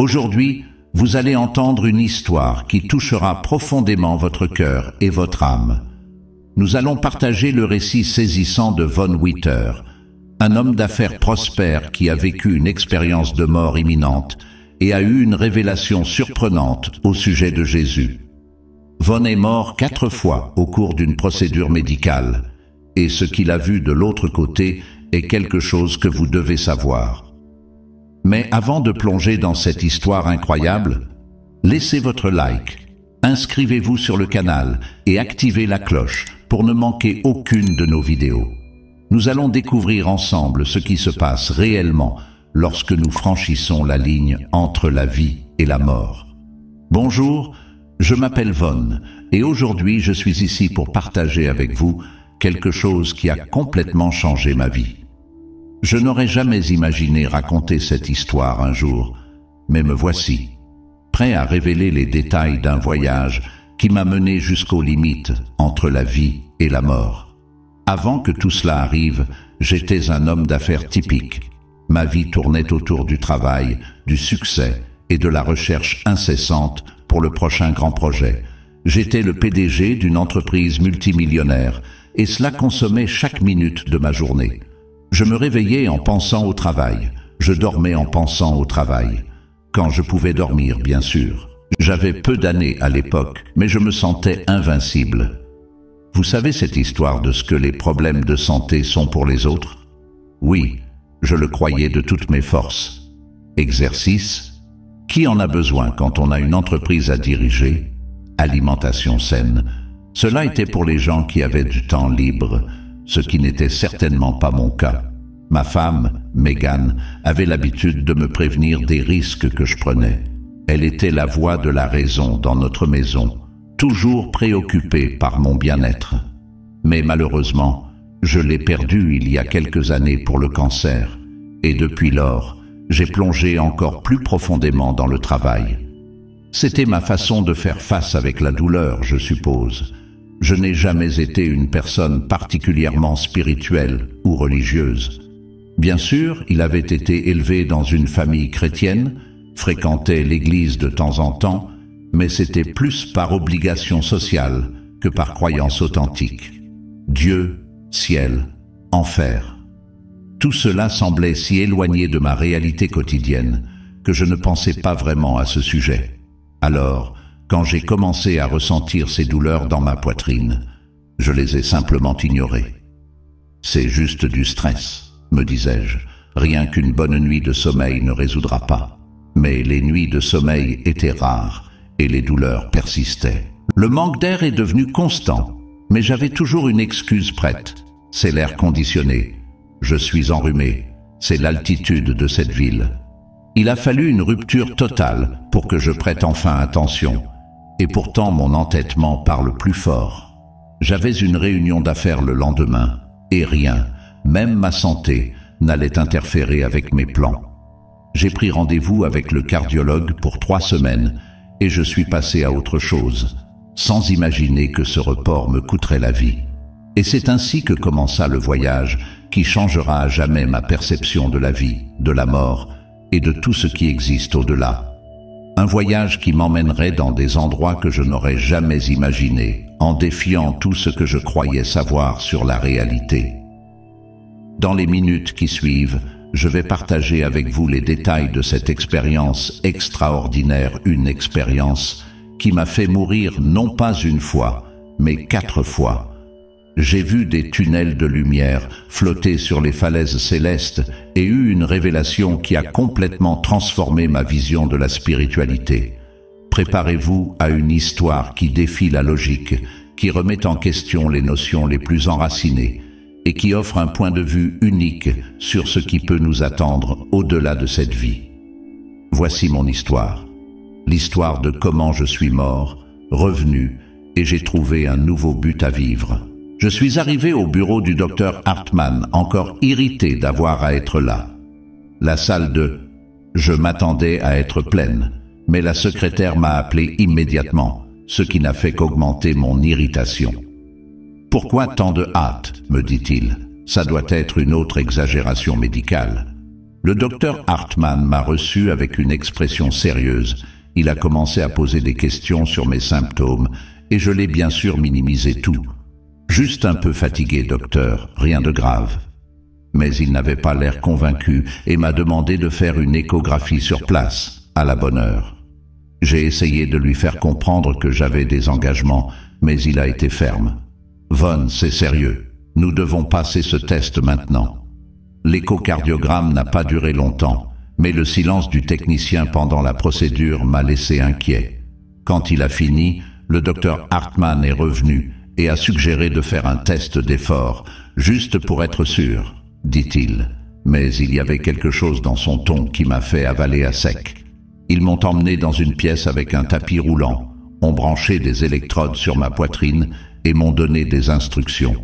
Aujourd'hui, vous allez entendre une histoire qui touchera profondément votre cœur et votre âme. Nous allons partager le récit saisissant de Von Witter, un homme d'affaires prospère qui a vécu une expérience de mort imminente et a eu une révélation surprenante au sujet de Jésus. Von est mort 4 fois au cours d'une procédure médicale, et ce qu'il a vu de l'autre côté est quelque chose que vous devez savoir. Mais avant de plonger dans cette histoire incroyable, laissez votre like, inscrivez-vous sur le canal et activez la cloche pour ne manquer aucune de nos vidéos. Nous allons découvrir ensemble ce qui se passe réellement lorsque nous franchissons la ligne entre la vie et la mort. Bonjour, je m'appelle Von et aujourd'hui je suis ici pour partager avec vous quelque chose qui a complètement changé ma vie. Je n'aurais jamais imaginé raconter cette histoire un jour, mais me voici, prêt à révéler les détails d'un voyage qui m'a mené jusqu'aux limites entre la vie et la mort. Avant que tout cela arrive, j'étais un homme d'affaires typique. Ma vie tournait autour du travail, du succès et de la recherche incessante pour le prochain grand projet. J'étais le PDG d'une entreprise multimillionnaire et cela consommait chaque minute de ma journée. Je me réveillais en pensant au travail, je dormais en pensant au travail. Quand je pouvais dormir, bien sûr. J'avais peu d'années à l'époque, mais je me sentais invincible. Vous savez cette histoire de ce que les problèmes de santé sont pour les autres? Oui, je le croyais de toutes mes forces. Exercice? Qui en a besoin quand on a une entreprise à diriger? Alimentation saine? Cela était pour les gens qui avaient du temps libre, ce qui n'était certainement pas mon cas. Ma femme, Megan, avait l'habitude de me prévenir des risques que je prenais. Elle était la voix de la raison dans notre maison, toujours préoccupée par mon bien-être. Mais malheureusement, je l'ai perdue il y a quelques années pour le cancer, et depuis lors, j'ai plongé encore plus profondément dans le travail. C'était ma façon de faire face avec la douleur, je suppose. Je n'ai jamais été une personne particulièrement spirituelle ou religieuse. Bien sûr, il avait été élevé dans une famille chrétienne, fréquentait l'église de temps en temps, mais c'était plus par obligation sociale que par croyance authentique. Dieu, ciel, enfer. Tout cela semblait si éloigné de ma réalité quotidienne que je ne pensais pas vraiment à ce sujet. Alors, quand j'ai commencé à ressentir ces douleurs dans ma poitrine, je les ai simplement ignorées. C'est juste du stress, me disais-je. Rien qu'une bonne nuit de sommeil ne résoudra pas. Mais les nuits de sommeil étaient rares et les douleurs persistaient. Le manque d'air est devenu constant, mais j'avais toujours une excuse prête. C'est l'air conditionné. Je suis enrhumé. C'est l'altitude de cette ville. Il a fallu une rupture totale pour que je prête enfin attention. Et pourtant mon entêtement parle plus fort. J'avais une réunion d'affaires le lendemain, et rien, même ma santé, n'allait interférer avec mes plans. J'ai pris rendez-vous avec le cardiologue pour 3 semaines, et je suis passé à autre chose, sans imaginer que ce report me coûterait la vie. Et c'est ainsi que commença le voyage qui changera à jamais ma perception de la vie, de la mort, et de tout ce qui existe au-delà. Un voyage qui m'emmènerait dans des endroits que je n'aurais jamais imaginés, en défiant tout ce que je croyais savoir sur la réalité. Dans les minutes qui suivent, je vais partager avec vous les détails de cette expérience extraordinaire, une expérience qui m'a fait mourir non pas une fois, mais 4 fois. J'ai vu des tunnels de lumière flotter sur les falaises célestes et eu une révélation qui a complètement transformé ma vision de la spiritualité. Préparez-vous à une histoire qui défie la logique, qui remet en question les notions les plus enracinées et qui offre un point de vue unique sur ce qui peut nous attendre au-delà de cette vie. Voici mon histoire. L'histoire de comment je suis mort, revenu, et j'ai trouvé un nouveau but à vivre. Je suis arrivé au bureau du docteur Hartmann, encore irrité d'avoir à être là. La salle de « je m'attendais à être pleine », mais la secrétaire m'a appelé immédiatement, ce qui n'a fait qu'augmenter mon irritation. « Pourquoi tant de hâte ?» me dit-il. « Ça doit être une autre exagération médicale. » Le docteur Hartmann m'a reçu avec une expression sérieuse. Il a commencé à poser des questions sur mes symptômes et je l'ai bien sûr minimisé tout. Juste un peu fatigué, docteur, rien de grave. Mais il n'avait pas l'air convaincu et m'a demandé de faire une échographie sur place, à la bonne heure. J'ai essayé de lui faire comprendre que j'avais des engagements, mais il a été ferme. Von, c'est sérieux. Nous devons passer ce test maintenant. L'échocardiogramme n'a pas duré longtemps, mais le silence du technicien pendant la procédure m'a laissé inquiet. Quand il a fini, le docteur Hartmann est revenu et a suggéré de faire un test d'effort, juste pour être sûr, dit-il. Mais il y avait quelque chose dans son ton qui m'a fait avaler à sec. Ils m'ont emmené dans une pièce avec un tapis roulant, ont branché des électrodes sur ma poitrine et m'ont donné des instructions.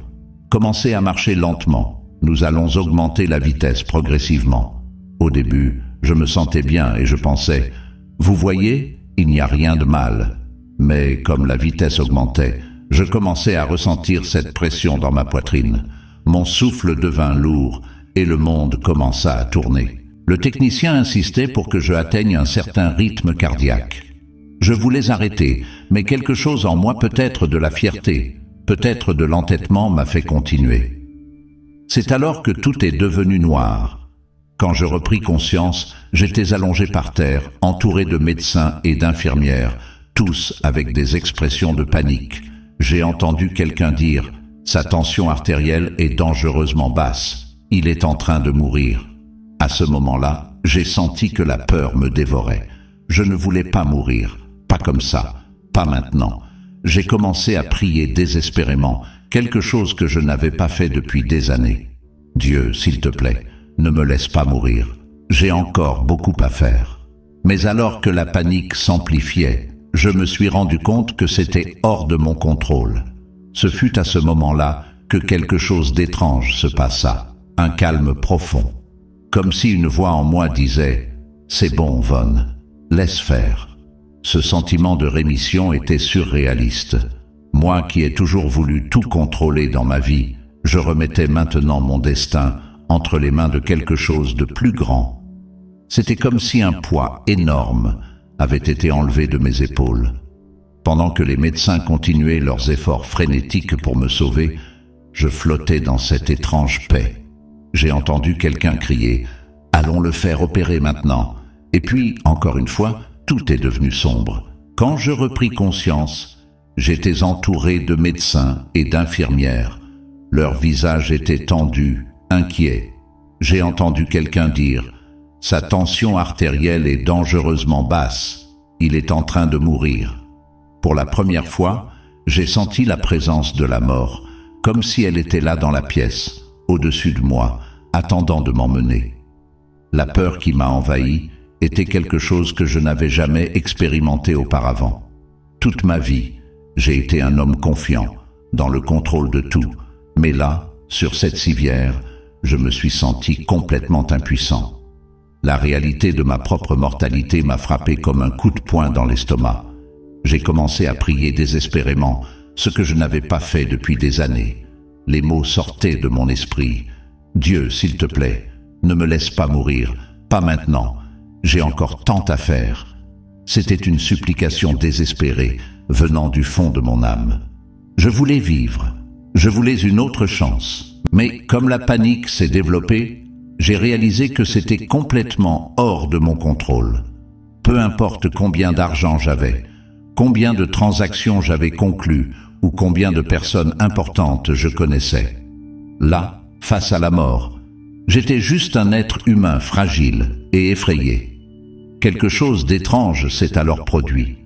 Commencez à marcher lentement. Nous allons augmenter la vitesse progressivement. Au début, je me sentais bien et je pensais, vous voyez, il n'y a rien de mal. Mais comme la vitesse augmentait, je commençais à ressentir cette pression dans ma poitrine. Mon souffle devint lourd et le monde commença à tourner. Le technicien insistait pour que je atteigne un certain rythme cardiaque. Je voulais arrêter, mais quelque chose en moi, peut-être de la fierté, peut-être de l'entêtement, m'a fait continuer. C'est alors que tout est devenu noir. Quand je repris conscience, j'étais allongé par terre, entouré de médecins et d'infirmières, tous avec des expressions de panique. J'ai entendu quelqu'un dire « Sa tension artérielle est dangereusement basse. Il est en train de mourir. » À ce moment-là, j'ai senti que la peur me dévorait. Je ne voulais pas mourir. Pas comme ça. Pas maintenant. J'ai commencé à prier désespérément, quelque chose que je n'avais pas fait depuis des années. « Dieu, s'il te plaît, ne me laisse pas mourir. J'ai encore beaucoup à faire. » Mais alors que la panique s'amplifiait, je me suis rendu compte que c'était hors de mon contrôle. Ce fut à ce moment-là que quelque chose d'étrange se passa, un calme profond. Comme si une voix en moi disait « C'est bon, Von, laisse faire ». Ce sentiment de rémission était surréaliste. Moi qui ai toujours voulu tout contrôler dans ma vie, je remettais maintenant mon destin entre les mains de quelque chose de plus grand. C'était comme si un poids énorme avait été enlevé de mes épaules. Pendant que les médecins continuaient leurs efforts frénétiques pour me sauver, je flottais dans cette étrange paix. J'ai entendu quelqu'un crier « Allons le faire opérer maintenant !» Et puis, encore une fois, tout est devenu sombre. Quand je repris conscience, j'étais entouré de médecins et d'infirmières. Leurs visages étaient tendus, inquiets. J'ai entendu quelqu'un dire « Sa tension artérielle est dangereusement basse. Il est en train de mourir. » Pour la première fois, j'ai senti la présence de la mort, comme si elle était là dans la pièce, au-dessus de moi, attendant de m'emmener. La peur qui m'a envahi était quelque chose que je n'avais jamais expérimenté auparavant. Toute ma vie, j'ai été un homme confiant, dans le contrôle de tout, mais là, sur cette civière, je me suis senti complètement impuissant. La réalité de ma propre mortalité m'a frappé comme un coup de poing dans l'estomac. J'ai commencé à prier désespérément, ce que je n'avais pas fait depuis des années. Les mots sortaient de mon esprit. « Dieu, s'il te plaît, ne me laisse pas mourir, pas maintenant. J'ai encore tant à faire. » C'était une supplication désespérée, venant du fond de mon âme. Je voulais vivre. Je voulais une autre chance. Mais comme la panique s'est développée, j'ai réalisé que c'était complètement hors de mon contrôle. Peu importe combien d'argent j'avais, combien de transactions j'avais conclues ou combien de personnes importantes je connaissais. Là, face à la mort, j'étais juste un être humain fragile et effrayé. Quelque chose d'étrange s'est alors produit.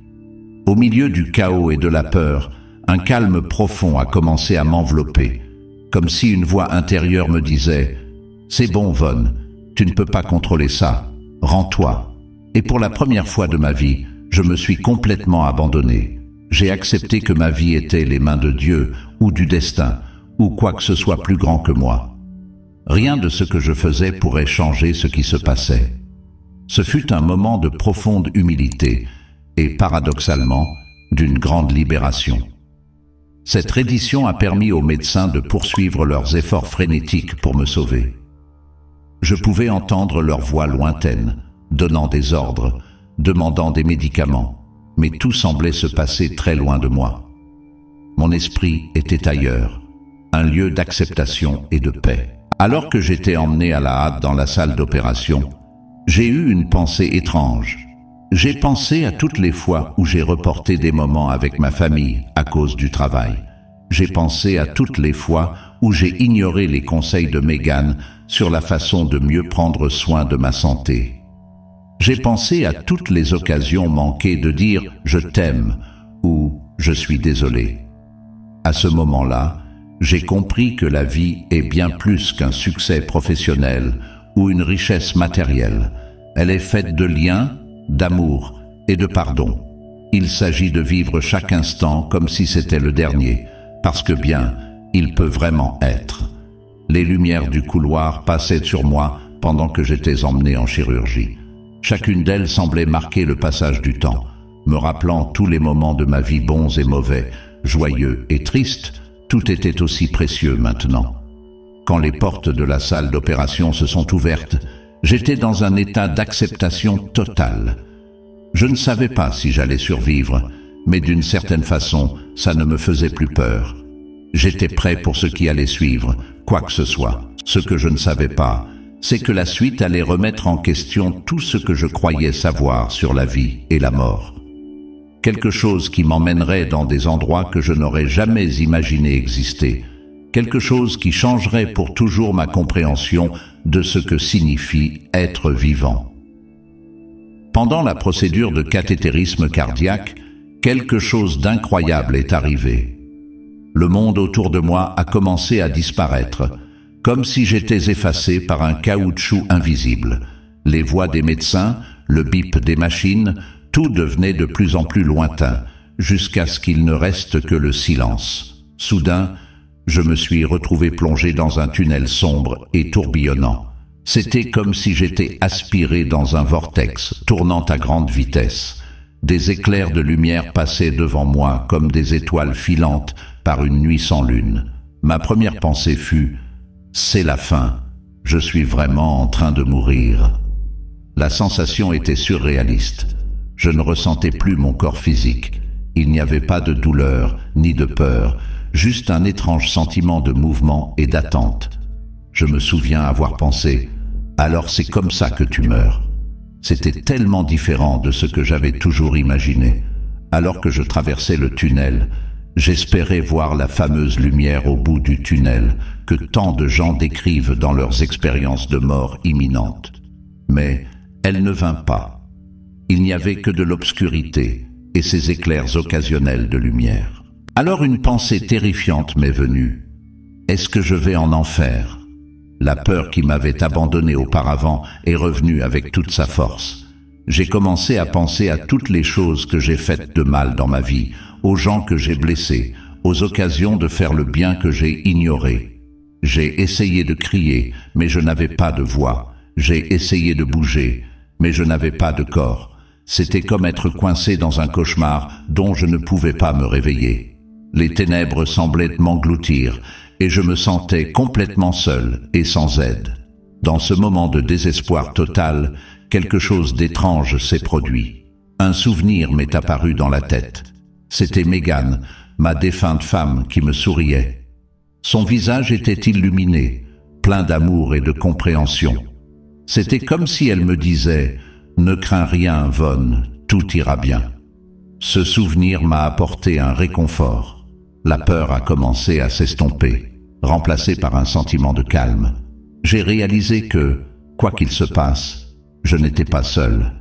Au milieu du chaos et de la peur, un calme profond a commencé à m'envelopper, comme si une voix intérieure me disait « C'est bon, Von, tu ne peux pas contrôler ça, rends-toi ». Et pour la première fois de ma vie, je me suis complètement abandonné. J'ai accepté que ma vie était les mains de Dieu ou du destin, ou quoi que ce soit plus grand que moi. Rien de ce que je faisais pourrait changer ce qui se passait. Ce fut un moment de profonde humilité et, paradoxalement, d'une grande libération. Cette reddition a permis aux médecins de poursuivre leurs efforts frénétiques pour me sauver. Je pouvais entendre leur voix lointaine, donnant des ordres, demandant des médicaments, mais tout semblait se passer très loin de moi. Mon esprit était ailleurs, un lieu d'acceptation et de paix. Alors que j'étais emmené à la hâte dans la salle d'opération, j'ai eu une pensée étrange. J'ai pensé à toutes les fois où j'ai reporté des moments avec ma famille à cause du travail. J'ai pensé à toutes les fois où j'ai ignoré les conseils de Megan sur la façon de mieux prendre soin de ma santé. J'ai pensé à toutes les occasions manquées de dire « je t'aime » ou « je suis désolé ». À ce moment-là, j'ai compris que la vie est bien plus qu'un succès professionnel ou une richesse matérielle. Elle est faite de liens, d'amour et de pardon. Il s'agit de vivre chaque instant comme si c'était le dernier, parce que bien, il peut vraiment être. Les lumières du couloir passaient sur moi pendant que j'étais emmené en chirurgie. Chacune d'elles semblait marquer le passage du temps, me rappelant tous les moments de ma vie bons et mauvais, joyeux et tristes. Tout était aussi précieux maintenant. Quand les portes de la salle d'opération se sont ouvertes, j'étais dans un état d'acceptation totale. Je ne savais pas si j'allais survivre, mais d'une certaine façon, ça ne me faisait plus peur. J'étais prêt pour ce qui allait suivre, quoi que ce soit. Ce que je ne savais pas, c'est que la suite allait remettre en question tout ce que je croyais savoir sur la vie et la mort. Quelque chose qui m'emmènerait dans des endroits que je n'aurais jamais imaginé exister. Quelque chose qui changerait pour toujours ma compréhension de ce que signifie être vivant. Pendant la procédure de cathétérisme cardiaque, quelque chose d'incroyable est arrivé. Le monde autour de moi a commencé à disparaître, comme si j'étais effacé par un caoutchouc invisible. Les voix des médecins, le bip des machines, tout devenait de plus en plus lointain, jusqu'à ce qu'il ne reste que le silence. Soudain, je me suis retrouvé plongé dans un tunnel sombre et tourbillonnant. C'était comme si j'étais aspiré dans un vortex, tournant à grande vitesse. Des éclairs de lumière passaient devant moi comme des étoiles filantes par une nuit sans lune. Ma première pensée fut « c'est la fin, je suis vraiment en train de mourir ». La sensation était surréaliste. Je ne ressentais plus mon corps physique. Il n'y avait pas de douleur, ni de peur, juste un étrange sentiment de mouvement et d'attente. Je me souviens avoir pensé « alors c'est comme ça que tu meurs ». C'était tellement différent de ce que j'avais toujours imaginé. Alors que je traversais le tunnel, j'espérais voir la fameuse lumière au bout du tunnel que tant de gens décrivent dans leurs expériences de mort imminente. Mais elle ne vint pas. Il n'y avait que de l'obscurité et ces éclairs occasionnels de lumière. Alors une pensée terrifiante m'est venue. Est-ce que je vais en enfer ? La peur qui m'avait abandonné auparavant est revenue avec toute sa force. J'ai commencé à penser à toutes les choses que j'ai faites de mal dans ma vie, aux gens que j'ai blessés, aux occasions de faire le bien que j'ai ignoré. J'ai essayé de crier, mais je n'avais pas de voix. J'ai essayé de bouger, mais je n'avais pas de corps. C'était comme être coincé dans un cauchemar dont je ne pouvais pas me réveiller. Les ténèbres semblaient m'engloutir et je me sentais complètement seul et sans aide. Dans ce moment de désespoir total, quelque chose d'étrange s'est produit. Un souvenir m'est apparu dans la tête. C'était Megan, ma défunte femme, qui me souriait. Son visage était illuminé, plein d'amour et de compréhension. C'était comme si elle me disait « Ne crains rien, Von, tout ira bien ». Ce souvenir m'a apporté un réconfort. La peur a commencé à s'estomper, remplacée par un sentiment de calme. J'ai réalisé que, quoi qu'il se passe, je n'étais pas seul.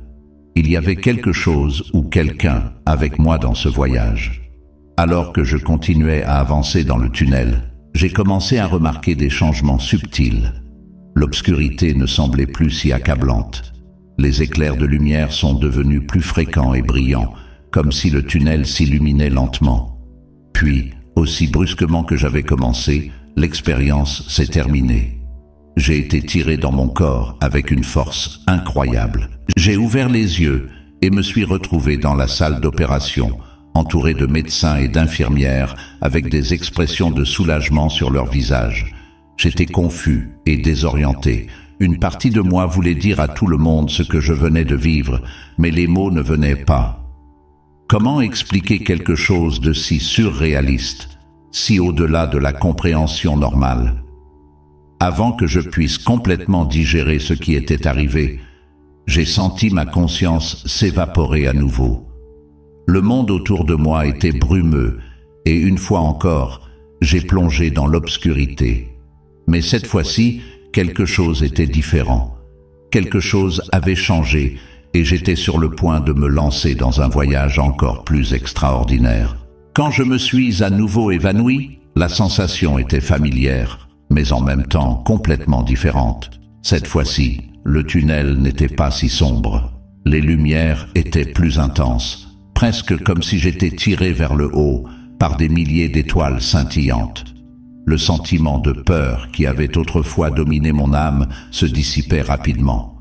Il y avait quelque chose ou quelqu'un avec moi dans ce voyage. Alors que je continuais à avancer dans le tunnel, j'ai commencé à remarquer des changements subtils. L'obscurité ne semblait plus si accablante. Les éclairs de lumière sont devenus plus fréquents et brillants, comme si le tunnel s'illuminait lentement. Puis, aussi brusquement que j'avais commencé, l'expérience s'est terminée. J'ai été tiré dans mon corps avec une force incroyable. J'ai ouvert les yeux et me suis retrouvé dans la salle d'opération, entouré de médecins et d'infirmières avec des expressions de soulagement sur leurs visages. J'étais confus et désorienté, Une partie de moi voulait dire à tout le monde ce que je venais de vivre, mais les mots ne venaient pas. Comment expliquer quelque chose de si surréaliste, si au-delà de la compréhension normale? Avant que je puisse complètement digérer ce qui était arrivé, j'ai senti ma conscience s'évaporer à nouveau. Le monde autour de moi était brumeux, et une fois encore, j'ai plongé dans l'obscurité. Mais cette fois-ci, quelque chose était différent. Quelque chose avait changé, et j'étais sur le point de me lancer dans un voyage encore plus extraordinaire. Quand je me suis à nouveau évanoui, la sensation était familière, mais en même temps complètement différente. Cette fois-ci, le tunnel n'était pas si sombre. Les lumières étaient plus intenses, presque comme si j'étais tiré vers le haut par des milliers d'étoiles scintillantes. Le sentiment de peur qui avait autrefois dominé mon âme se dissipait rapidement.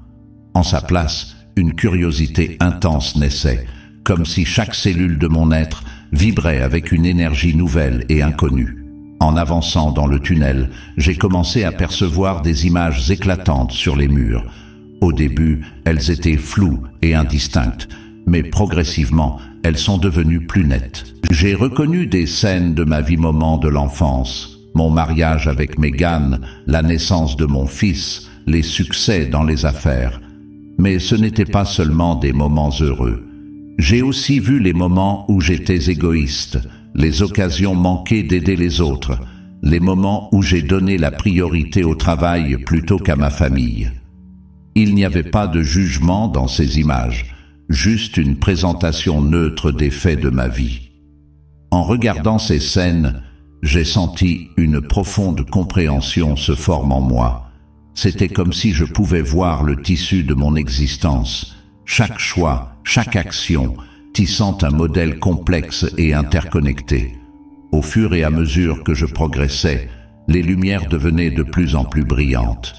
En sa place, une curiosité intense naissait, comme si chaque cellule de mon être vibrait avec une énergie nouvelle et inconnue. En avançant dans le tunnel, j'ai commencé à percevoir des images éclatantes sur les murs. Au début, elles étaient floues et indistinctes, mais progressivement, elles sont devenues plus nettes. J'ai reconnu des scènes de ma vie moment de l'enfance, mon mariage avec Megan, la naissance de mon fils, les succès dans les affaires. Mais ce n'étaient pas seulement des moments heureux. J'ai aussi vu les moments où j'étais égoïste, les occasions manquées d'aider les autres, les moments où j'ai donné la priorité au travail plutôt qu'à ma famille. Il n'y avait pas de jugement dans ces images, juste une présentation neutre des faits de ma vie. En regardant ces scènes, j'ai senti une profonde compréhension se former en moi. C'était comme si je pouvais voir le tissu de mon existence, chaque choix, chaque action, tissant un modèle complexe et interconnecté. Au fur et à mesure que je progressais, les lumières devenaient de plus en plus brillantes.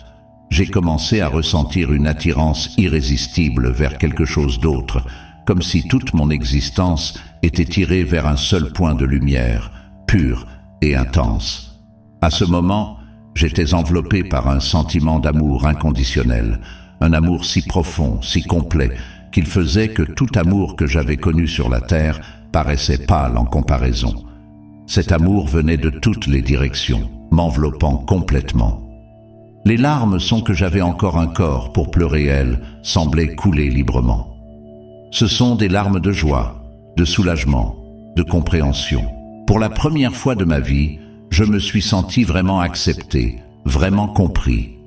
J'ai commencé à ressentir une attirance irrésistible vers quelque chose d'autre, comme si toute mon existence était tirée vers un seul point de lumière, pur et intense. À ce moment, j'étais enveloppé par un sentiment d'amour inconditionnel, un amour si profond, si complet, qu'il faisait que tout amour que j'avais connu sur la terre paraissait pâle en comparaison. Cet amour venait de toutes les directions, m'enveloppant complètement. Les larmes sont que j'avais encore un corps pour pleurer elles, semblaient couler librement. Ce sont des larmes de joie, de soulagement, de compréhension. Pour la première fois de ma vie, je me suis senti vraiment accepté, vraiment compris.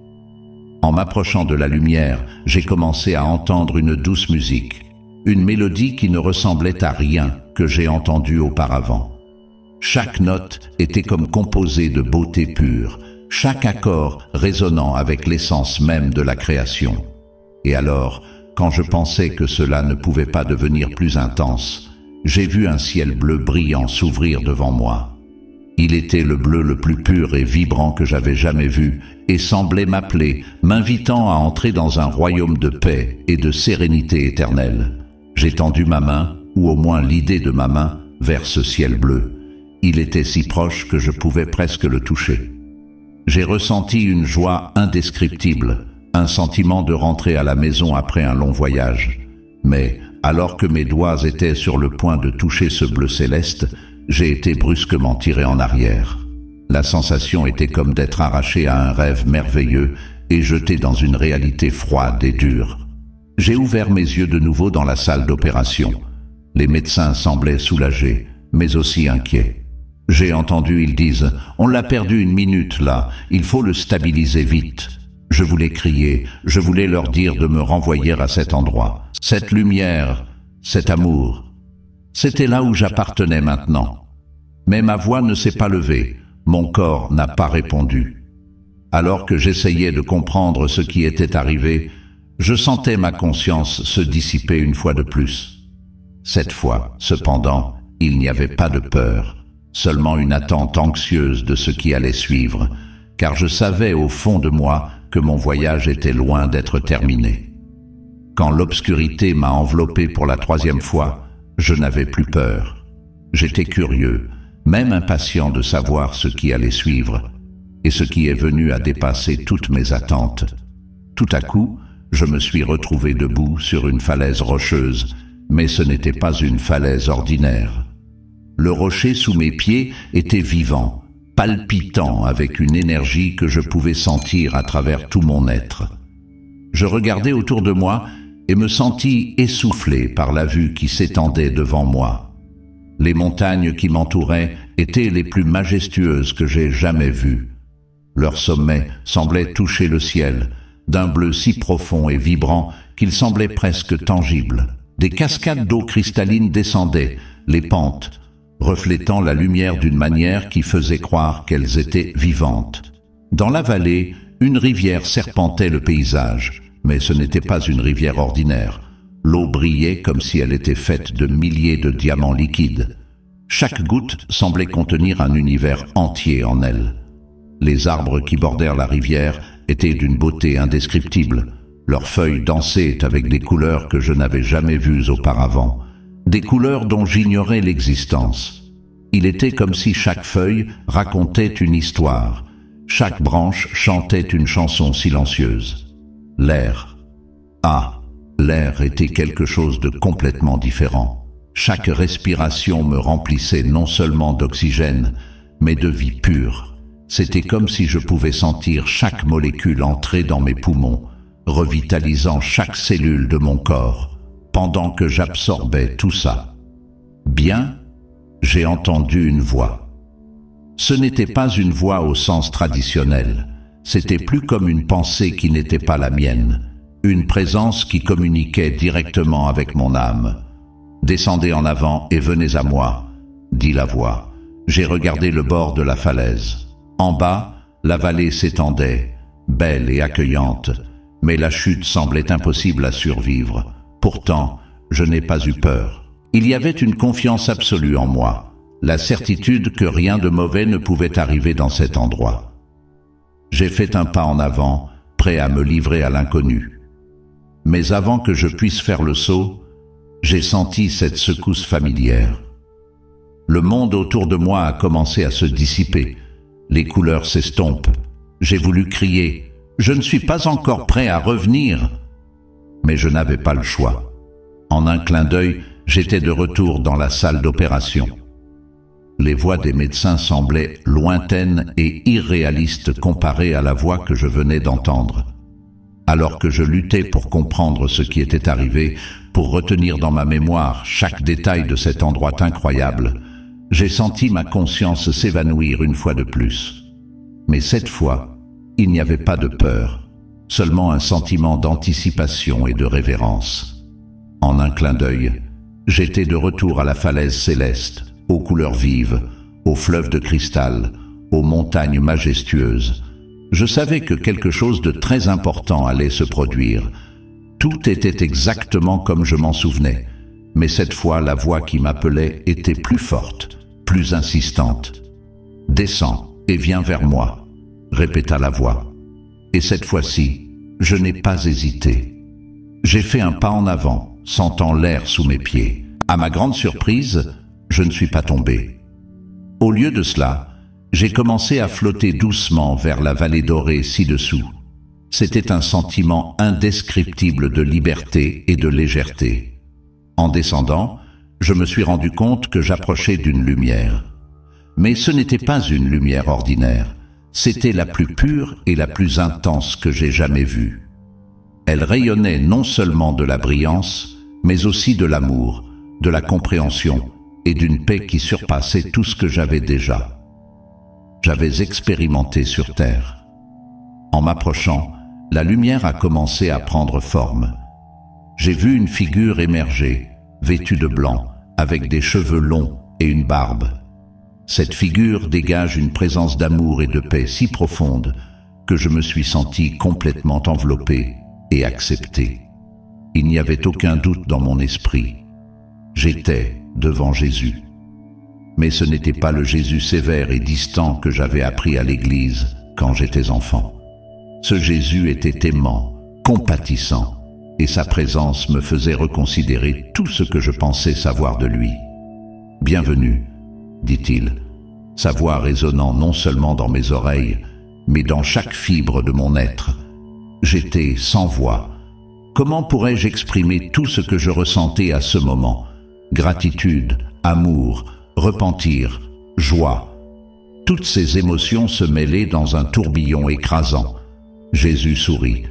En m'approchant de la lumière, j'ai commencé à entendre une douce musique, une mélodie qui ne ressemblait à rien que j'ai entendu auparavant. Chaque note était comme composée de beauté pure, chaque accord résonnant avec l'essence même de la création. Et alors, quand je pensais que cela ne pouvait pas devenir plus intense, j'ai vu un ciel bleu brillant s'ouvrir devant moi. Il était le bleu le plus pur et vibrant que j'avais jamais vu et semblait m'appeler, m'invitant à entrer dans un royaume de paix et de sérénité éternelle. J'ai tendu ma main, ou au moins l'idée de ma main, vers ce ciel bleu. Il était si proche que je pouvais presque le toucher. J'ai ressenti une joie indescriptible, un sentiment de rentrer à la maison après un long voyage. Mais, alors que mes doigts étaient sur le point de toucher ce bleu céleste, j'ai été brusquement tiré en arrière. La sensation était comme d'être arraché à un rêve merveilleux et jeté dans une réalité froide et dure. J'ai ouvert mes yeux de nouveau dans la salle d'opération. Les médecins semblaient soulagés, mais aussi inquiets. J'ai entendu, ils disent, « On l'a perdu une minute là, il faut le stabiliser vite. » Je voulais crier, je voulais leur dire de me renvoyer à cet endroit. Cette lumière, cet amour. C'était là où j'appartenais maintenant. Mais ma voix ne s'est pas levée, mon corps n'a pas répondu. Alors que j'essayais de comprendre ce qui était arrivé, je sentais ma conscience se dissiper une fois de plus. Cette fois, cependant, il n'y avait pas de peur, seulement une attente anxieuse de ce qui allait suivre, car je savais au fond de moi que mon voyage était loin d'être terminé. Quand l'obscurité m'a enveloppé pour la troisième fois, je n'avais plus peur. J'étais curieux, même impatient de savoir ce qui allait suivre, et ce qui est venu à dépasser toutes mes attentes. Tout à coup, je me suis retrouvé debout sur une falaise rocheuse, mais ce n'était pas une falaise ordinaire. Le rocher sous mes pieds était vivant, palpitant avec une énergie que je pouvais sentir à travers tout mon être. Je regardais autour de moi et me sentis essoufflé par la vue qui s'étendait devant moi. Les montagnes qui m'entouraient étaient les plus majestueuses que j'ai jamais vues. Leur sommet semblait toucher le ciel, d'un bleu si profond et vibrant qu'il semblait presque tangible. Des cascades d'eau cristalline descendaient, les pentes, reflétant la lumière d'une manière qui faisait croire qu'elles étaient vivantes. Dans la vallée, une rivière serpentait le paysage, mais ce n'était pas une rivière ordinaire. L'eau brillait comme si elle était faite de milliers de diamants liquides. Chaque goutte semblait contenir un univers entier en elle. Les arbres qui bordèrent la rivière étaient d'une beauté indescriptible. Leurs feuilles dansaient avec des couleurs que je n'avais jamais vues auparavant, des couleurs dont j'ignorais l'existence. Il était comme si chaque feuille racontait une histoire, chaque branche chantait une chanson silencieuse. L'air. Ah, l'air était quelque chose de complètement différent. Chaque respiration me remplissait non seulement d'oxygène, mais de vie pure. C'était comme si je pouvais sentir chaque molécule entrer dans mes poumons, revitalisant chaque cellule de mon corps, pendant que j'absorbais tout ça. Bien, j'ai entendu une voix. Ce n'était pas une voix au sens traditionnel, c'était plus comme une pensée qui n'était pas la mienne, une présence qui communiquait directement avec mon âme. « Descendez en avant et venez à moi », dit la voix. J'ai regardé le bord de la falaise. En bas, la vallée s'étendait, belle et accueillante, mais la chute semblait impossible à survivre. Pourtant, je n'ai pas eu peur. Il y avait une confiance absolue en moi, la certitude que rien de mauvais ne pouvait arriver dans cet endroit. J'ai fait un pas en avant, prêt à me livrer à l'inconnu. Mais avant que je puisse faire le saut, j'ai senti cette secousse familière. Le monde autour de moi a commencé à se dissiper. Les couleurs s'estompent. J'ai voulu crier « Je ne suis pas encore prêt à revenir !» Mais je n'avais pas le choix. En un clin d'œil, j'étais de retour dans la salle d'opération. Les voix des médecins semblaient lointaines et irréalistes comparées à la voix que je venais d'entendre. Alors que je luttais pour comprendre ce qui était arrivé, pour retenir dans ma mémoire chaque détail de cet endroit incroyable, j'ai senti ma conscience s'évanouir une fois de plus. Mais cette fois, il n'y avait pas de peur, seulement un sentiment d'anticipation et de révérence. En un clin d'œil, j'étais de retour à la falaise céleste, aux couleurs vives, aux fleuves de cristal, aux montagnes majestueuses. Je savais que quelque chose de très important allait se produire. Tout était exactement comme je m'en souvenais, mais cette fois la voix qui m'appelait était plus forte, plus insistante. « Descends et viens vers moi », répéta la voix. Et cette fois-ci, je n'ai pas hésité. J'ai fait un pas en avant, sentant l'air sous mes pieds. À ma grande surprise, je ne suis pas tombé. Au lieu de cela, j'ai commencé à flotter doucement vers la vallée dorée ci-dessous. C'était un sentiment indescriptible de liberté et de légèreté. En descendant, je me suis rendu compte que j'approchais d'une lumière. Mais ce n'était pas une lumière ordinaire. C'était la plus pure et la plus intense que j'ai jamais vue. Elle rayonnait non seulement de la brillance, mais aussi de l'amour, de la compréhension et d'une paix qui surpassait tout ce que j'avais déjà. J'avais expérimenté sur Terre. En m'approchant, la lumière a commencé à prendre forme. J'ai vu une figure émerger, vêtue de blanc, avec des cheveux longs et une barbe. Cette figure dégage une présence d'amour et de paix si profonde que je me suis senti complètement enveloppé et accepté. Il n'y avait aucun doute dans mon esprit. J'étais devant Jésus. Mais ce n'était pas le Jésus sévère et distant que j'avais appris à l'église quand j'étais enfant. Ce Jésus était aimant, compatissant, et sa présence me faisait reconsidérer tout ce que je pensais savoir de lui. « Bienvenue », dit-il, sa voix résonnant non seulement dans mes oreilles, mais dans chaque fibre de mon être. J'étais sans voix. Comment pourrais-je exprimer tout ce que je ressentais à ce moment? Gratitude, amour, repentir, joie. Toutes ces émotions se mêlaient dans un tourbillon écrasant. Jésus sourit,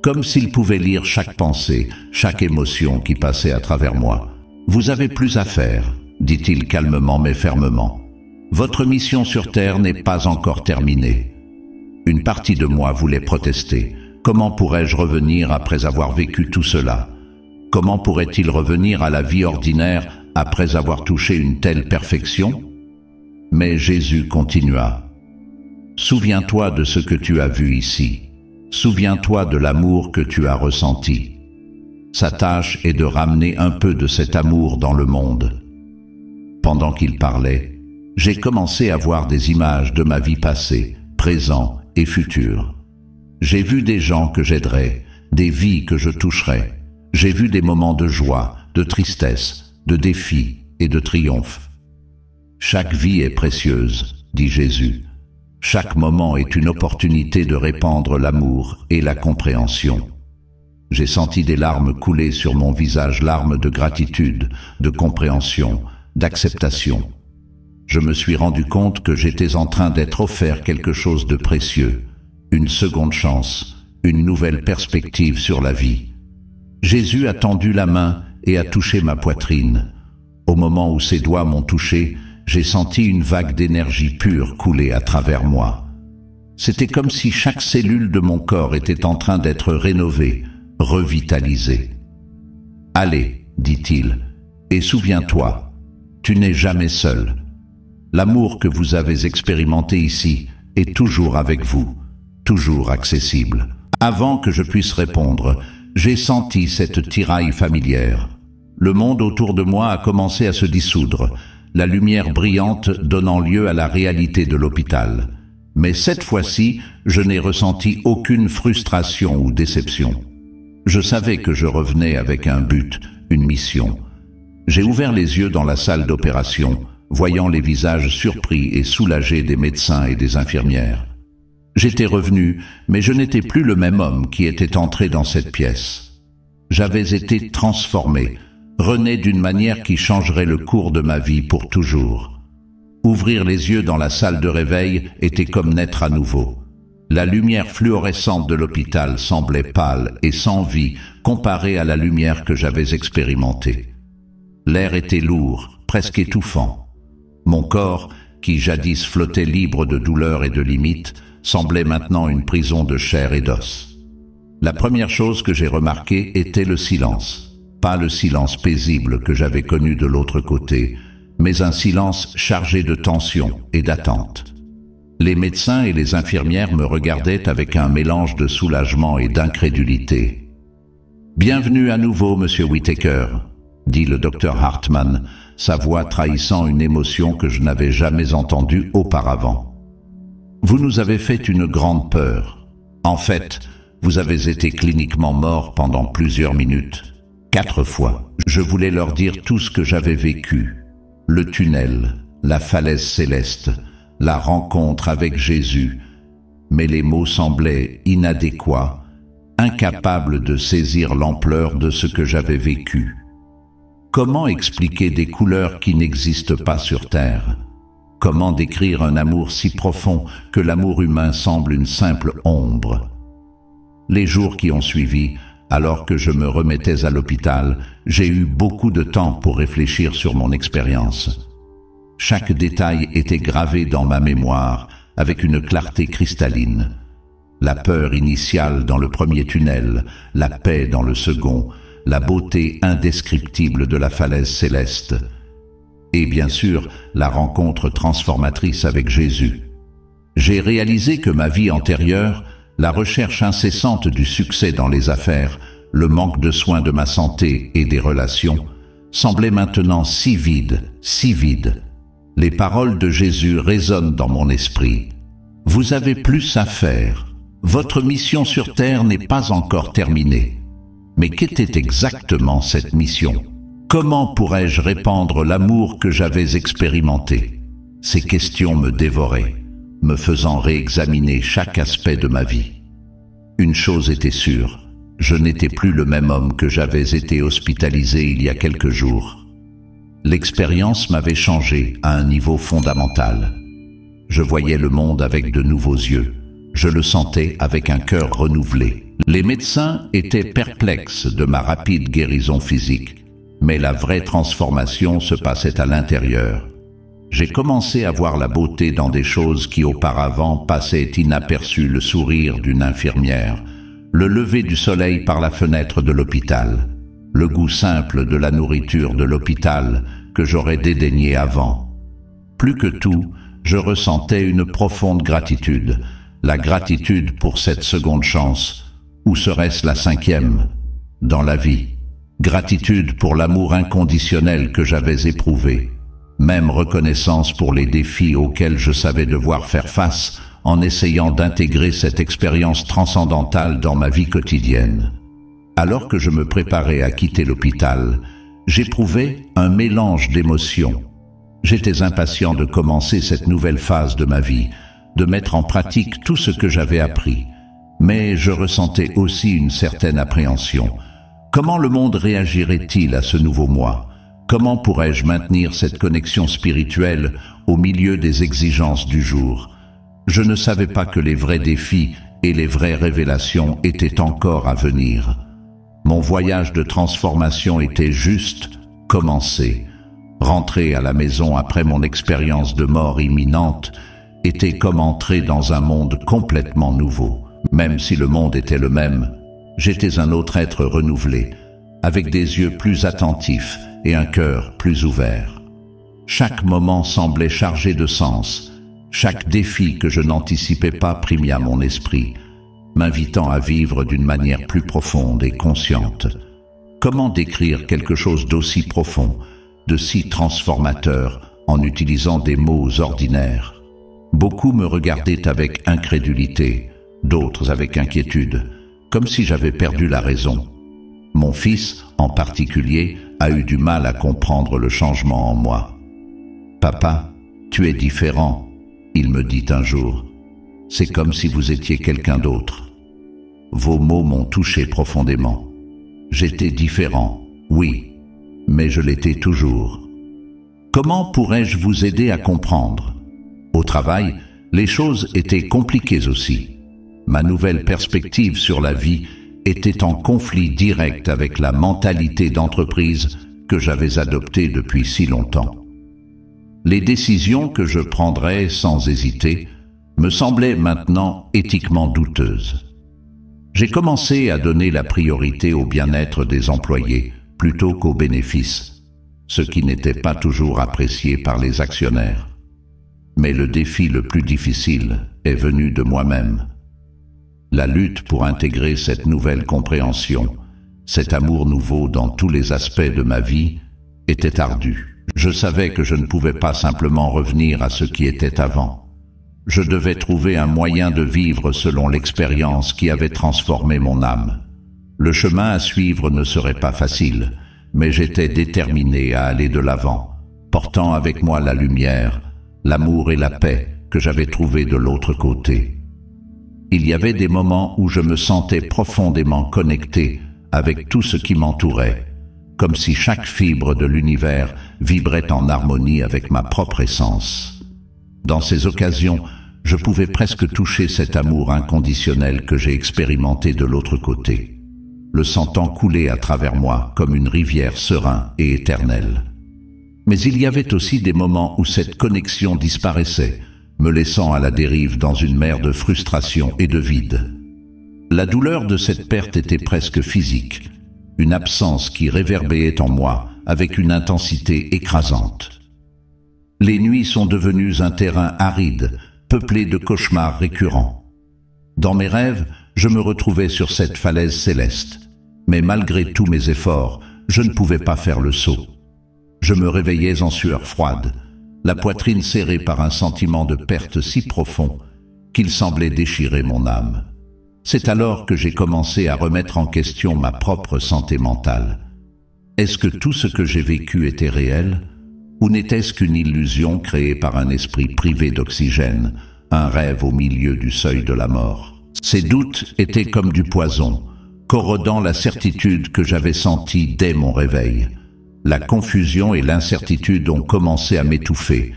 comme s'il pouvait lire chaque pensée, chaque émotion qui passait à travers moi. « Vous avez plus à faire », dit-il calmement mais fermement. « Votre mission sur terre n'est pas encore terminée. » Une partie de moi voulait protester. Comment pourrais-je revenir après avoir vécu tout cela? Comment pourrait-il revenir à la vie ordinaire après avoir touché une telle perfection? Mais Jésus continua. « Souviens-toi de ce que tu as vu ici. Souviens-toi de l'amour que tu as ressenti. Sa tâche est de ramener un peu de cet amour dans le monde. » Pendant qu'il parlait, j'ai commencé à voir des images de ma vie passée, présent et future. J'ai vu des gens que j'aiderais, des vies que je toucherais. J'ai vu des moments de joie, de tristesse, de défi et de triomphe. Chaque vie est précieuse, dit Jésus. Chaque moment est une opportunité de répandre l'amour et la compréhension. J'ai senti des larmes couler sur mon visage, larmes de gratitude, de compréhension, d'acceptation. Je me suis rendu compte que j'étais en train d'être offert quelque chose de précieux, une seconde chance, une nouvelle perspective sur la vie. Jésus a tendu la main et a touché ma poitrine. Au moment où ses doigts m'ont touché, j'ai senti une vague d'énergie pure couler à travers moi. C'était comme si chaque cellule de mon corps était en train d'être rénovée, revitalisée. « Allez, dit-il, et souviens-toi, tu n'es jamais seul. L'amour que vous avez expérimenté ici est toujours avec vous, toujours accessible. » Avant que je puisse répondre, j'ai senti cette tiraille familière. Le monde autour de moi a commencé à se dissoudre, la lumière brillante donnant lieu à la réalité de l'hôpital. Mais cette fois-ci, je n'ai ressenti aucune frustration ou déception. Je savais que je revenais avec un but, une mission. J'ai ouvert les yeux dans la salle d'opération, voyant les visages surpris et soulagés des médecins et des infirmières. J'étais revenu, mais je n'étais plus le même homme qui était entré dans cette pièce. J'avais été transformé, rené d'une manière qui changerait le cours de ma vie pour toujours. Ouvrir les yeux dans la salle de réveil était comme naître à nouveau. La lumière fluorescente de l'hôpital semblait pâle et sans vie comparée à la lumière que j'avais expérimentée. L'air était lourd, presque étouffant. Mon corps, qui jadis flottait libre de douleur et de limites, semblait maintenant une prison de chair et d'os. La première chose que j'ai remarquée était le silence. Pas le silence paisible que j'avais connu de l'autre côté, mais un silence chargé de tension et d'attente. Les médecins et les infirmières me regardaient avec un mélange de soulagement et d'incrédulité. « Bienvenue à nouveau, Monsieur Whittaker », dit le docteur Hartman, sa voix trahissant une émotion que je n'avais jamais entendue auparavant. « Vous nous avez fait une grande peur. En fait, vous avez été cliniquement mort pendant plusieurs minutes. 4 fois. Je voulais leur dire tout ce que j'avais vécu. Le tunnel, la falaise céleste, la rencontre avec Jésus. Mais les mots semblaient inadéquats, incapables de saisir l'ampleur de ce que j'avais vécu. Comment expliquer des couleurs qui n'existent pas sur Terre? Comment décrire un amour si profond que l'amour humain semble une simple ombre? Les jours qui ont suivi, alors que je me remettais à l'hôpital, j'ai eu beaucoup de temps pour réfléchir sur mon expérience. Chaque détail était gravé dans ma mémoire avec une clarté cristalline. La peur initiale dans le premier tunnel, la paix dans le second, la beauté indescriptible de la falaise céleste. Et bien sûr, la rencontre transformatrice avec Jésus. J'ai réalisé que ma vie antérieure, la recherche incessante du succès dans les affaires, le manque de soins de ma santé et des relations, semblait maintenant si vide, si vide. Les paroles de Jésus résonnent dans mon esprit. Vous avez plus à faire. Votre mission sur terre n'est pas encore terminée. Mais qu'était exactement cette mission? Comment pourrais-je répandre l'amour que j'avais expérimenté? Ces questions me dévoraient, me faisant réexaminer chaque aspect de ma vie. Une chose était sûre, je n'étais plus le même homme que j'avais été hospitalisé il y a quelques jours. L'expérience m'avait changé à un niveau fondamental. Je voyais le monde avec de nouveaux yeux. Je le sentais avec un cœur renouvelé. Les médecins étaient perplexes de ma rapide guérison physique, mais la vraie transformation se passait à l'intérieur. J'ai commencé à voir la beauté dans des choses qui auparavant passaient inaperçues, le sourire d'une infirmière, le lever du soleil par la fenêtre de l'hôpital, le goût simple de la nourriture de l'hôpital que j'aurais dédaigné avant. Plus que tout, je ressentais une profonde gratitude, la gratitude pour cette seconde chance, ou serait-ce la 5e, dans la vie. Gratitude pour l'amour inconditionnel que j'avais éprouvé. Même reconnaissance pour les défis auxquels je savais devoir faire face en essayant d'intégrer cette expérience transcendantale dans ma vie quotidienne. Alors que je me préparais à quitter l'hôpital, j'éprouvais un mélange d'émotions. J'étais impatient de commencer cette nouvelle phase de ma vie, de mettre en pratique tout ce que j'avais appris. Mais je ressentais aussi une certaine appréhension. Comment le monde réagirait-il à ce nouveau moi ? Comment pourrais-je maintenir cette connexion spirituelle au milieu des exigences du jour ? Je ne savais pas que les vrais défis et les vraies révélations étaient encore à venir. Mon voyage de transformation était juste commencé. Rentrer à la maison après mon expérience de mort imminente était comme entrer dans un monde complètement nouveau. Même si le monde était le même, j'étais un autre être renouvelé, avec des yeux plus attentifs et un cœur plus ouvert. Chaque moment semblait chargé de sens. Chaque défi que je n'anticipais pas prit à mon esprit, m'invitant à vivre d'une manière plus profonde et consciente. Comment décrire quelque chose d'aussi profond, de si transformateur, en utilisant des mots ordinaires? Beaucoup me regardaient avec incrédulité, d'autres avec inquiétude, comme si j'avais perdu la raison. Mon fils, en particulier, a eu du mal à comprendre le changement en moi. « Papa, tu es différent », il me dit un jour. « C'est comme si vous étiez quelqu'un d'autre. » Vos mots m'ont touché profondément. J'étais différent, oui, mais je l'étais toujours. Comment pourrais-je vous aider à comprendre? Au travail, les choses étaient compliquées aussi. Ma nouvelle perspective sur la vie était en conflit direct avec la mentalité d'entreprise que j'avais adoptée depuis si longtemps. Les décisions que je prendrais sans hésiter me semblaient maintenant éthiquement douteuses. J'ai commencé à donner la priorité au bien-être des employés plutôt qu'aux bénéfices, ce qui n'était pas toujours apprécié par les actionnaires. Mais le défi le plus difficile est venu de moi-même. La lutte pour intégrer cette nouvelle compréhension, cet amour nouveau dans tous les aspects de ma vie, était ardue. Je savais que je ne pouvais pas simplement revenir à ce qui était avant. Je devais trouver un moyen de vivre selon l'expérience qui avait transformé mon âme. Le chemin à suivre ne serait pas facile, mais j'étais déterminé à aller de l'avant, portant avec moi la lumière, l'amour et la paix que j'avais trouvés de l'autre côté. Il y avait des moments où je me sentais profondément connecté avec tout ce qui m'entourait, comme si chaque fibre de l'univers vibrait en harmonie avec ma propre essence. Dans ces occasions, je pouvais presque toucher cet amour inconditionnel que j'ai expérimenté de l'autre côté, le sentant couler à travers moi comme une rivière sereine et éternelle. Mais il y avait aussi des moments où cette connexion disparaissait, me laissant à la dérive dans une mer de frustration et de vide. La douleur de cette perte était presque physique, une absence qui réverbérait en moi avec une intensité écrasante. Les nuits sont devenues un terrain aride, peuplé de cauchemars récurrents. Dans mes rêves, je me retrouvais sur cette falaise céleste, mais malgré tous mes efforts, je ne pouvais pas faire le saut. Je me réveillais en sueur froide, la poitrine serrée par un sentiment de perte si profond qu'il semblait déchirer mon âme. C'est alors que j'ai commencé à remettre en question ma propre santé mentale. Est-ce que tout ce que j'ai vécu était réel, ou n'était-ce qu'une illusion créée par un esprit privé d'oxygène, un rêve au milieu du seuil de la mort? Ces doutes étaient comme du poison, corrodant la certitude que j'avais sentie dès mon réveil. La confusion et l'incertitude ont commencé à m'étouffer,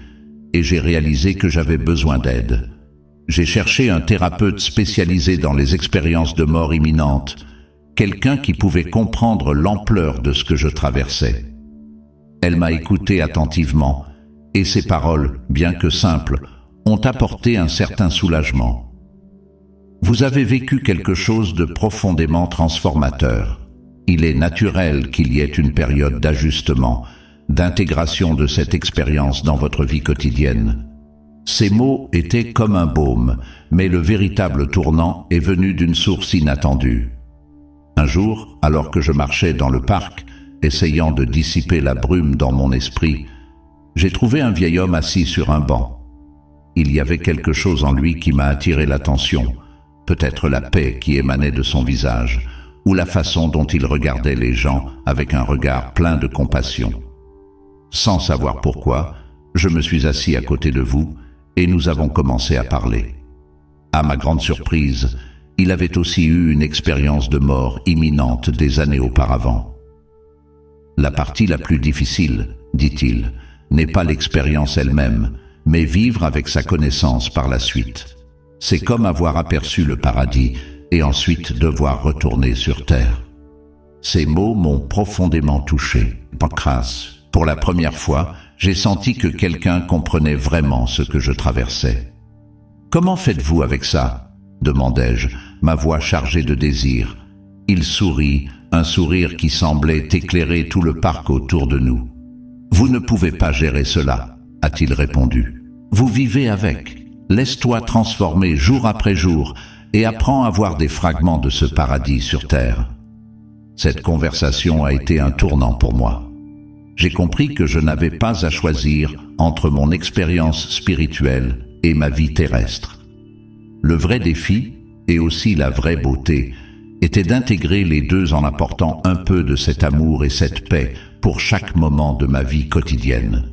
et j'ai réalisé que j'avais besoin d'aide. J'ai cherché un thérapeute spécialisé dans les expériences de mort imminente, quelqu'un qui pouvait comprendre l'ampleur de ce que je traversais. Elle m'a écouté attentivement, et ses paroles, bien que simples, ont apporté un certain soulagement. Vous avez vécu quelque chose de profondément transformateur. Il est naturel qu'il y ait une période d'ajustement, d'intégration de cette expérience dans votre vie quotidienne. Ces mots étaient comme un baume, mais le véritable tournant est venu d'une source inattendue. Un jour, alors que je marchais dans le parc, essayant de dissiper la brume dans mon esprit, j'ai trouvé un vieil homme assis sur un banc. Il y avait quelque chose en lui qui m'a attiré l'attention, peut-être la paix qui émanait de son visage, ou la façon dont il regardait les gens avec un regard plein de compassion. Sans savoir pourquoi, je me suis assis à côté de vous et nous avons commencé à parler. À ma grande surprise, il avait aussi eu une expérience de mort imminente des années auparavant. La partie la plus difficile, dit-il, n'est pas l'expérience elle-même, mais vivre avec sa connaissance par la suite. C'est comme avoir aperçu le paradis et ensuite devoir retourner sur terre. Ces mots m'ont profondément touché. Pancras, pour la première fois, j'ai senti que quelqu'un comprenait vraiment ce que je traversais. « Comment faites-vous avec ça ?» demandai-je, ma voix chargée de désir. Il sourit, un sourire qui semblait éclairer tout le parc autour de nous. « Vous ne pouvez pas gérer cela, a-t-il répondu. Vous vivez avec. Laisse-toi transformer jour après jour et apprends à voir des fragments de ce paradis sur terre. » Cette conversation a été un tournant pour moi. J'ai compris que je n'avais pas à choisir entre mon expérience spirituelle et ma vie terrestre. Le vrai défi, et aussi la vraie beauté, était d'intégrer les deux en apportant un peu de cet amour et cette paix pour chaque moment de ma vie quotidienne.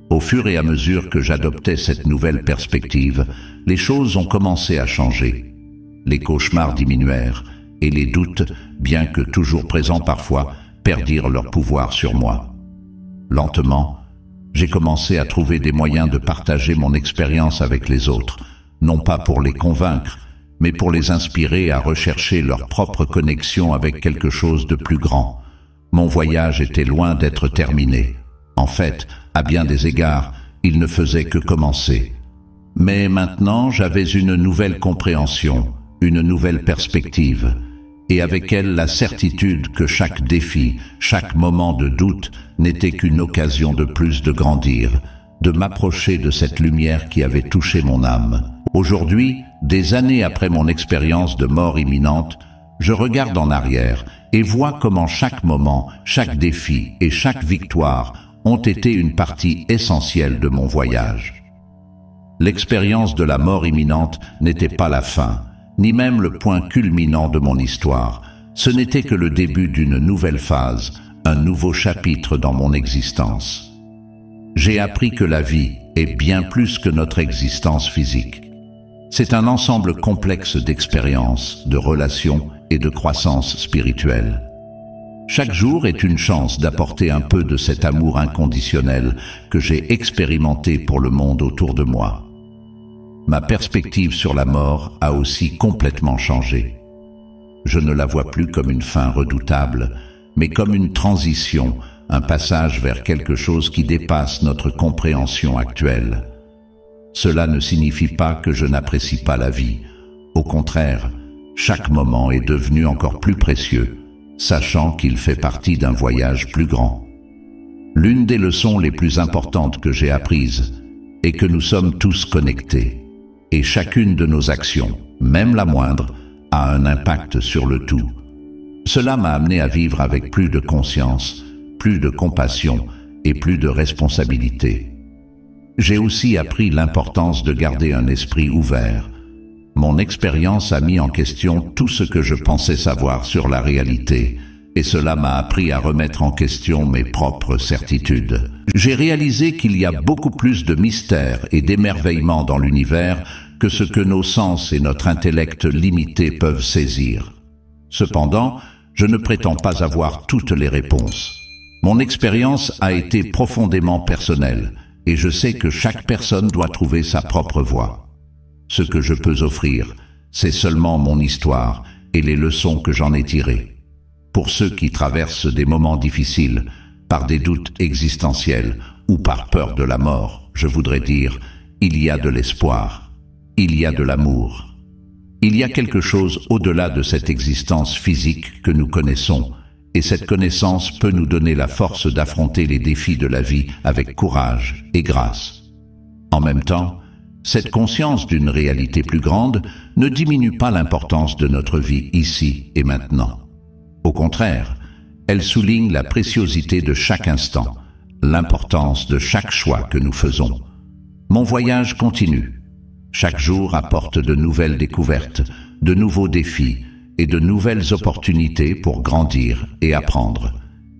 Au fur et à mesure que j'adoptais cette nouvelle perspective, les choses ont commencé à changer. Les cauchemars diminuèrent et les doutes, bien que toujours présents parfois, perdirent leur pouvoir sur moi. Lentement, j'ai commencé à trouver des moyens de partager mon expérience avec les autres, non pas pour les convaincre, mais pour les inspirer à rechercher leur propre connexion avec quelque chose de plus grand. Mon voyage était loin d'être terminé. En fait, à bien des égards, il ne faisait que commencer. Mais maintenant, j'avais une nouvelle compréhension, une nouvelle perspective, et avec elle la certitude que chaque défi, chaque moment de doute n'était qu'une occasion de plus de grandir, de m'approcher de cette lumière qui avait touché mon âme. Aujourd'hui, des années après mon expérience de mort imminente, je regarde en arrière et vois comment chaque moment, chaque défi et chaque victoire ont été une partie essentielle de mon voyage. L'expérience de la mort imminente n'était pas la fin, ni même le point culminant de mon histoire. Ce n'était que le début d'une nouvelle phase, un nouveau chapitre dans mon existence. J'ai appris que la vie est bien plus que notre existence physique. C'est un ensemble complexe d'expériences, de relations et de croissance spirituelle. Chaque jour est une chance d'apporter un peu de cet amour inconditionnel que j'ai expérimenté pour le monde autour de moi. Ma perspective sur la mort a aussi complètement changé. Je ne la vois plus comme une fin redoutable, mais comme une transition, un passage vers quelque chose qui dépasse notre compréhension actuelle. Cela ne signifie pas que je n'apprécie pas la vie. Au contraire, chaque moment est devenu encore plus précieux, sachant qu'il fait partie d'un voyage plus grand. L'une des leçons les plus importantes que j'ai apprises est que nous sommes tous connectés, et chacune de nos actions, même la moindre, a un impact sur le tout. Cela m'a amené à vivre avec plus de conscience, plus de compassion et plus de responsabilité. J'ai aussi appris l'importance de garder un esprit ouvert. Mon expérience a mis en question tout ce que je pensais savoir sur la réalité, et cela m'a appris à remettre en question mes propres certitudes. J'ai réalisé qu'il y a beaucoup plus de mystères et d'émerveillements dans l'univers que ce que nos sens et notre intellect limité peuvent saisir. Cependant, je ne prétends pas avoir toutes les réponses. Mon expérience a été profondément personnelle, et je sais que chaque personne doit trouver sa propre voie. Ce que je peux offrir, c'est seulement mon histoire et les leçons que j'en ai tirées. Pour ceux qui traversent des moments difficiles, par des doutes existentiels ou par peur de la mort, je voudrais dire, il y a de l'espoir, il y a de l'amour. Il y a quelque chose au-delà de cette existence physique que nous connaissons, et cette connaissance peut nous donner la force d'affronter les défis de la vie avec courage et grâce. En même temps, cette conscience d'une réalité plus grande ne diminue pas l'importance de notre vie ici et maintenant. Au contraire, elle souligne la préciosité de chaque instant, l'importance de chaque choix que nous faisons. Mon voyage continue. Chaque jour apporte de nouvelles découvertes, de nouveaux défis et de nouvelles opportunités pour grandir et apprendre.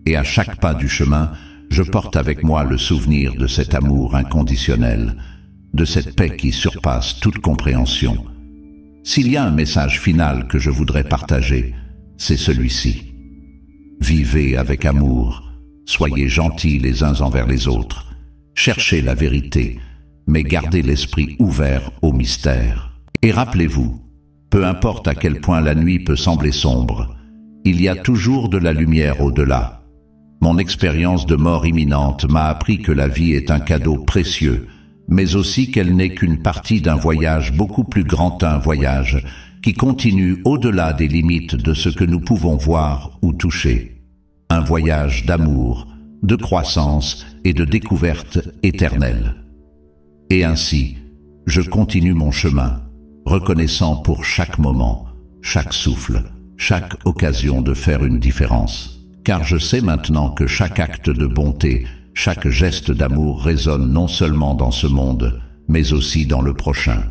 Et à chaque pas du chemin, je porte avec moi le souvenir de cet amour inconditionnel, de cette paix qui surpasse toute compréhension. S'il y a un message final que je voudrais partager, c'est celui-ci. Vivez avec amour, soyez gentils les uns envers les autres, cherchez la vérité, mais gardez l'esprit ouvert au mystère. Et rappelez-vous, peu importe à quel point la nuit peut sembler sombre, il y a toujours de la lumière au-delà. Mon expérience de mort imminente m'a appris que la vie est un cadeau précieux, mais aussi qu'elle n'est qu'une partie d'un voyage beaucoup plus grand, un voyage qui continue au-delà des limites de ce que nous pouvons voir ou toucher. Un voyage d'amour, de croissance et de découverte éternelle. Et ainsi, je continue mon chemin, reconnaissant pour chaque moment, chaque souffle, chaque occasion de faire une différence. Car je sais maintenant que chaque acte de bonté, chaque geste d'amour résonne non seulement dans ce monde, mais aussi dans le prochain.